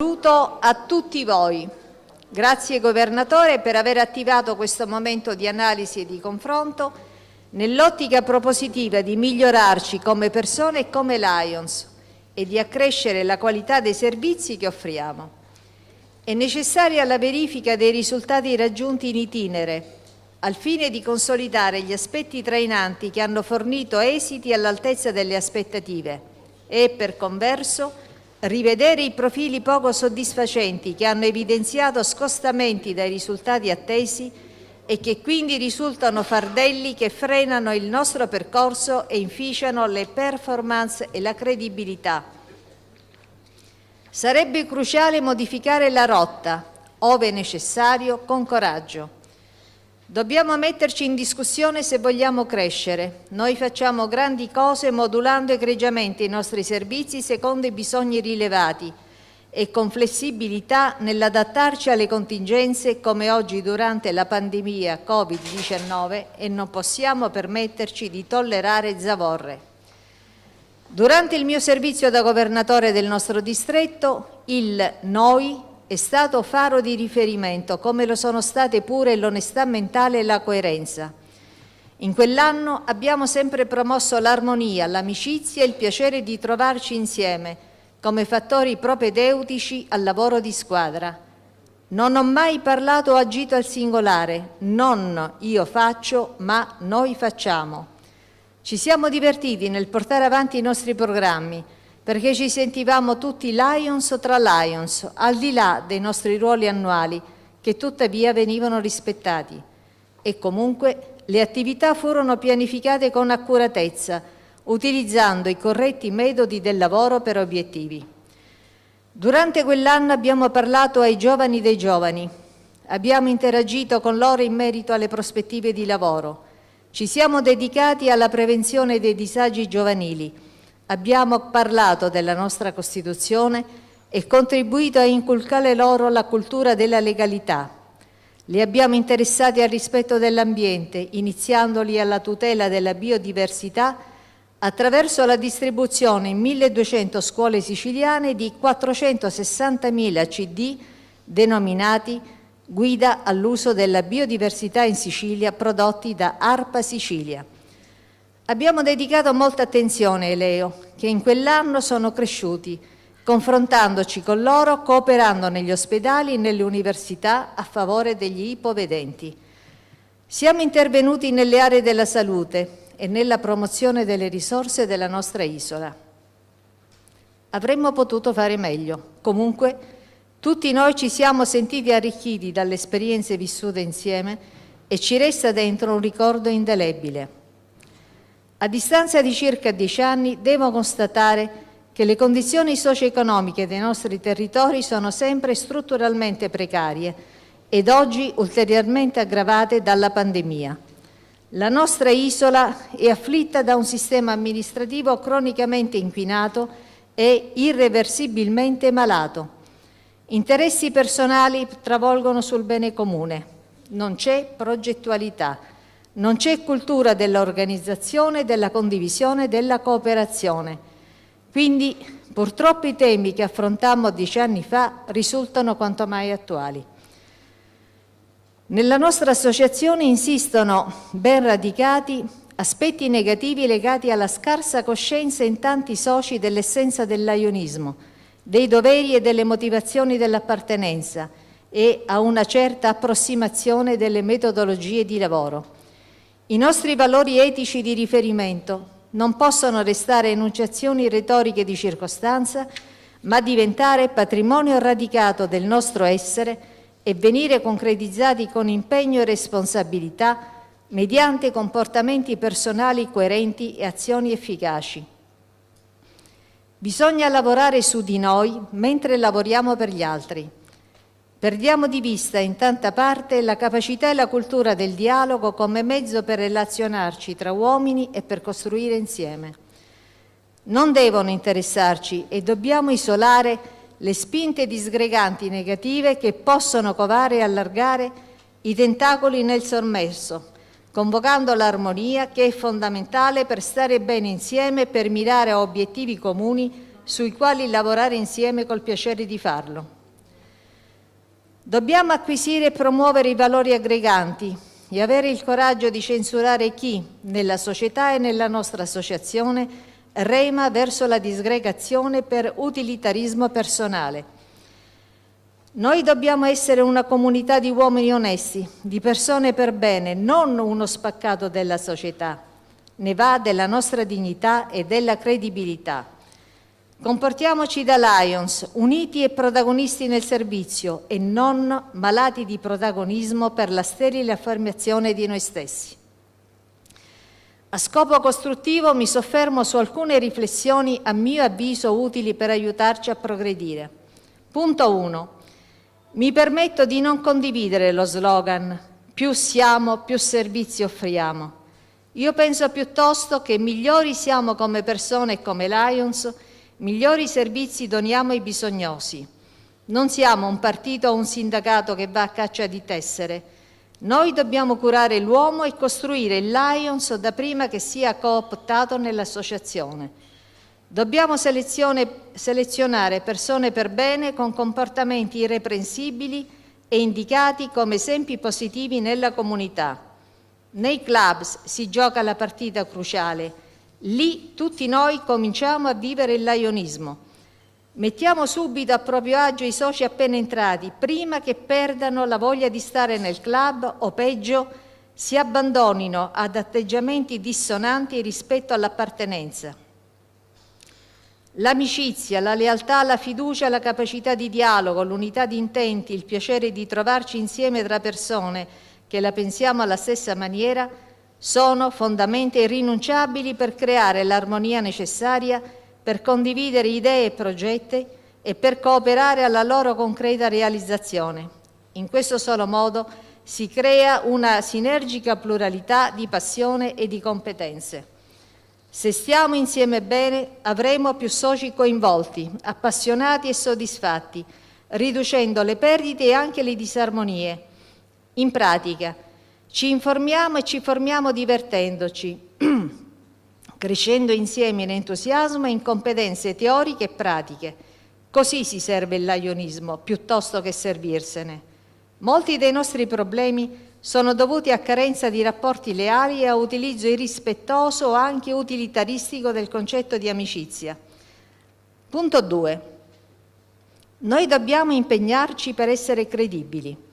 Saluto a tutti voi. Grazie Governatore per aver attivato questo momento di analisi e di confronto nell'ottica propositiva di migliorarci come persone e come Lions e di accrescere la qualità dei servizi che offriamo. È necessaria la verifica dei risultati raggiunti in itinere, al fine di consolidare gli aspetti trainanti che hanno fornito esiti all'altezza delle aspettative e, per converso, rivedere i profili poco soddisfacenti che hanno evidenziato scostamenti dai risultati attesi e che quindi risultano fardelli che frenano il nostro percorso e inficiano le performance e la credibilità. Sarebbe cruciale modificare la rotta, ove necessario, con coraggio. Dobbiamo metterci in discussione se vogliamo crescere. Noi facciamo grandi cose modulando egregiamente i nostri servizi secondo i bisogni rilevati e con flessibilità nell'adattarci alle contingenze come oggi durante la pandemia Covid-19 e non possiamo permetterci di tollerare zavorre. Durante il mio servizio da governatore del nostro distretto, il noi è stato faro di riferimento, come lo sono state pure l'onestà mentale e la coerenza. In quell'anno abbiamo sempre promosso l'armonia, l'amicizia e il piacere di trovarci insieme, come fattori propedeutici al lavoro di squadra. Non ho mai parlato o agito al singolare, non io faccio, ma noi facciamo. Ci siamo divertiti nel portare avanti i nostri programmi, perché ci sentivamo tutti Lions tra Lions, al di là dei nostri ruoli annuali, che tuttavia venivano rispettati. E comunque le attività furono pianificate con accuratezza, utilizzando i corretti metodi del lavoro per obiettivi. Durante quell'anno abbiamo parlato ai giovani dei giovani, abbiamo interagito con loro in merito alle prospettive di lavoro, ci siamo dedicati alla prevenzione dei disagi giovanili, abbiamo parlato della nostra Costituzione e contribuito a inculcare loro la cultura della legalità. Li abbiamo interessati al rispetto dell'ambiente, iniziandoli alla tutela della biodiversità attraverso la distribuzione in 1200 scuole siciliane di 460.000 CD denominati Guida all'uso della biodiversità in Sicilia prodotti da ARPA Sicilia. Abbiamo dedicato molta attenzione ai Leo, che in quell'anno sono cresciuti, confrontandoci con loro, cooperando negli ospedali e nelle università a favore degli ipovedenti. Siamo intervenuti nelle aree della salute e nella promozione delle risorse della nostra isola. Avremmo potuto fare meglio. Comunque, tutti noi ci siamo sentiti arricchiti dalle esperienze vissute insieme e ci resta dentro un ricordo indelebile. A distanza di circa 10 anni devo constatare che le condizioni socio-economiche dei nostri territori sono sempre strutturalmente precarie ed oggi ulteriormente aggravate dalla pandemia. La nostra isola è afflitta da un sistema amministrativo cronicamente inquinato e irreversibilmente malato. Interessi personali travolgono sul bene comune. Non c'è progettualità. Non c'è cultura dell'organizzazione, della condivisione, della cooperazione. Quindi, purtroppo, i temi che affrontammo 10 anni fa risultano quanto mai attuali. Nella nostra associazione insistono, ben radicati, aspetti negativi legati alla scarsa coscienza in tanti soci dell'essenza del lionismo, dei doveri e delle motivazioni dell'appartenenza e a una certa approssimazione delle metodologie di lavoro. I nostri valori etici di riferimento non possono restare enunciazioni retoriche di circostanza, ma diventare patrimonio radicato del nostro essere e venire concretizzati con impegno e responsabilità mediante comportamenti personali coerenti e azioni efficaci. Bisogna lavorare su di noi mentre lavoriamo per gli altri. Perdiamo di vista in tanta parte la capacità e la cultura del dialogo come mezzo per relazionarci tra uomini e per costruire insieme. Non devono interessarci e dobbiamo isolare le spinte disgreganti negative che possono covare e allargare i tentacoli nel sommerso, convocando l'armonia che è fondamentale per stare bene insieme e per mirare a obiettivi comuni sui quali lavorare insieme col piacere di farlo. Dobbiamo acquisire e promuovere i valori aggreganti e avere il coraggio di censurare chi, nella società e nella nostra associazione, rema verso la disgregazione per utilitarismo personale. Noi dobbiamo essere una comunità di uomini onesti, di persone per bene, non uno spaccato della società. Ne va della nostra dignità e della credibilità. Comportiamoci da Lions, uniti e protagonisti nel servizio e non malati di protagonismo per la sterile affermazione di noi stessi. A scopo costruttivo mi soffermo su alcune riflessioni a mio avviso utili per aiutarci a progredire. Punto 1. Mi permetto di non condividere lo slogan «Più siamo, più servizi offriamo». Io penso piuttosto che migliori siamo come persone e come Lions, migliori servizi doniamo ai bisognosi. Non siamo un partito o un sindacato che va a caccia di tessere. Noi dobbiamo curare l'uomo e costruire il Lions da prima che sia cooptato nell'associazione. Dobbiamo selezionare persone per bene con comportamenti irreprensibili e indicati come esempi positivi nella comunità. Nei clubs si gioca la partita cruciale. Lì tutti noi cominciamo a vivere il lionismo. Mettiamo subito a proprio agio i soci appena entrati, prima che perdano la voglia di stare nel club o peggio si abbandonino ad atteggiamenti dissonanti rispetto all'appartenenza. L'amicizia, la lealtà, la fiducia, la capacità di dialogo, l'unità di intenti, il piacere di trovarci insieme tra persone che la pensiamo alla stessa maniera sono fondamenti irrinunciabili per creare l'armonia necessaria per condividere idee e progetti e per cooperare alla loro concreta realizzazione. In questo solo modo si crea una sinergica pluralità di passione e di competenze. Se stiamo insieme bene, avremo più soci coinvolti, appassionati e soddisfatti, riducendo le perdite e anche le disarmonie. In pratica, ci informiamo e ci formiamo divertendoci, crescendo insieme in entusiasmo e in competenze teoriche e pratiche. Così si serve il lionismo, piuttosto che servirsene. Molti dei nostri problemi sono dovuti a carenza di rapporti leali e a utilizzo irrispettoso o anche utilitaristico del concetto di amicizia. Punto 2. Noi dobbiamo impegnarci per essere credibili.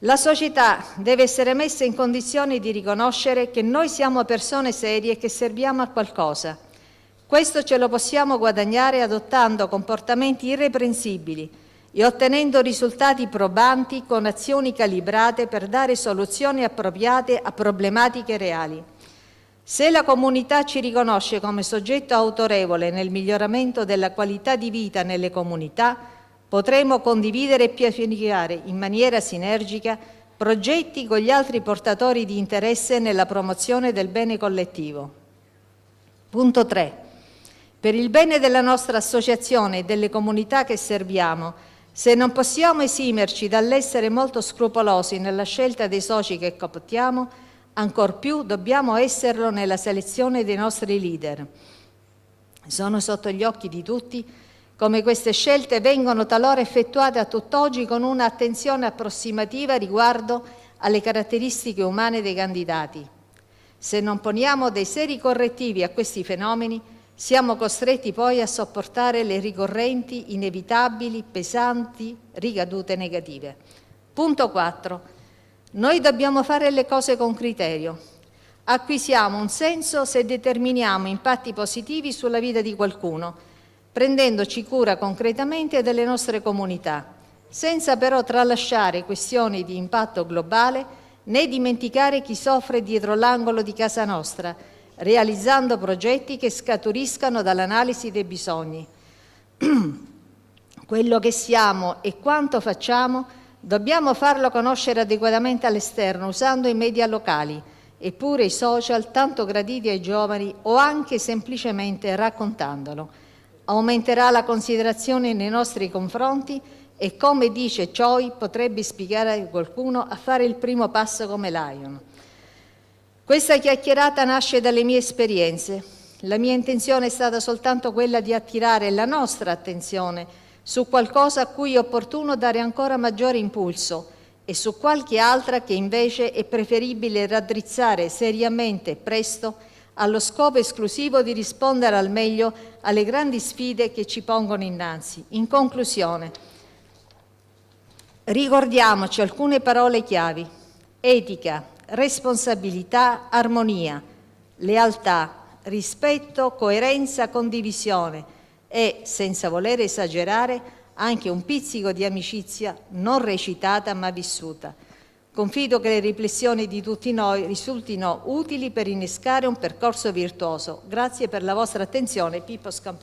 La società deve essere messa in condizione di riconoscere che noi siamo persone serie e che serviamo a qualcosa. Questo ce lo possiamo guadagnare adottando comportamenti irreprensibili e ottenendo risultati probanti con azioni calibrate per dare soluzioni appropriate a problematiche reali. Se la comunità ci riconosce come soggetto autorevole nel miglioramento della qualità di vita nelle comunità, potremo condividere e pianificare in maniera sinergica progetti con gli altri portatori di interesse nella promozione del bene collettivo. Punto 3. Per il bene della nostra associazione e delle comunità che serviamo, se non possiamo esimerci dall'essere molto scrupolosi nella scelta dei soci che cooptiamo, ancor più dobbiamo esserlo nella selezione dei nostri leader. Sono sotto gli occhi di tutti come queste scelte vengono talora effettuate a tutt'oggi con un'attenzione approssimativa riguardo alle caratteristiche umane dei candidati. Se non poniamo dei seri correttivi a questi fenomeni, siamo costretti poi a sopportare le ricorrenti, inevitabili, pesanti ricadute negative. Punto 4. Noi dobbiamo fare le cose con criterio. Acquisiamo un senso se determiniamo impatti positivi sulla vita di qualcuno, prendendoci cura concretamente delle nostre comunità, senza però tralasciare questioni di impatto globale né dimenticare chi soffre dietro l'angolo di casa nostra, realizzando progetti che scaturiscano dall'analisi dei bisogni. Quello che siamo e quanto facciamo dobbiamo farlo conoscere adeguatamente all'esterno usando i media locali, eppure i social tanto graditi ai giovani o anche semplicemente raccontandolo. Aumenterà la considerazione nei nostri confronti e, come dice Choi, potrebbe ispirare qualcuno a fare il primo passo come Lion. Questa chiacchierata nasce dalle mie esperienze La mia intenzione è stata soltanto quella di attirare la nostra attenzione su qualcosa a cui è opportuno dare ancora maggiore impulso e su qualche altra che invece è preferibile raddrizzare seriamente e presto allo scopo esclusivo di rispondere al meglio alle grandi sfide che ci pongono innanzi. In conclusione, ricordiamoci alcune parole chiavi: etica, responsabilità, armonia, lealtà, rispetto, coerenza, condivisione e, senza voler esagerare, anche un pizzico di amicizia non recitata ma vissuta. Confido che le riflessioni di tutti noi risultino utili per innescare un percorso virtuoso. Grazie per la vostra attenzione. Pippo Scamponi.